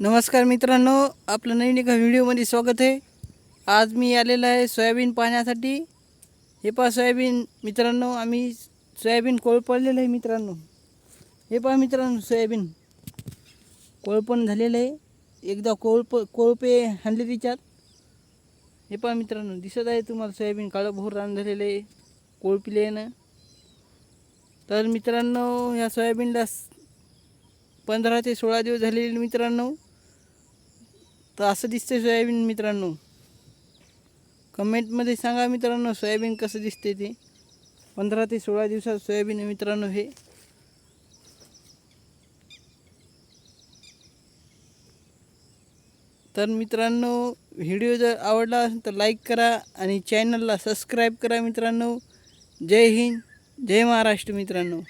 नमस्कार मित्रांनो, आपलं नवीन एका व्हिडिओमध्ये स्वागत आहे. आज मी आलेलो आहे सोयाबीन पाहण्यासाठी. हे पहा सोयाबीन मित्रांनो, आम्ही सोयाबीन कोळपलेलं आहे मित्रांनो. हे पहा मित्रांनो, सोयाबीन कोळपण झालेलं आहे. एकदा कोळपे हाणले तिच्यात. हे पहा मित्रांनो, दिसत आहे तुम्हाला सोयाबीन काळं भोर रान झालेलं आहे कोळपिले आहे ना. तर मित्रांनो, ह्या सोयाबीनला 15 ते 16 दिवस झालेले मित्रांनो. तर असं दिसते सोयाबीन मित्रांनो. कमेंटमध्ये सांगा मित्रांनो, सोयाबीन कसं दिसते ते. 15 ते 16 दिवसात सोयाबीन आहे मित्रांनो हे. तर मित्रांनो, व्हिडिओ जर आवडला असेल तर लाईक करा आणि चॅनलला सबस्क्राईब करा मित्रांनो. जय हिंद, जय महाराष्ट्र मित्रांनो.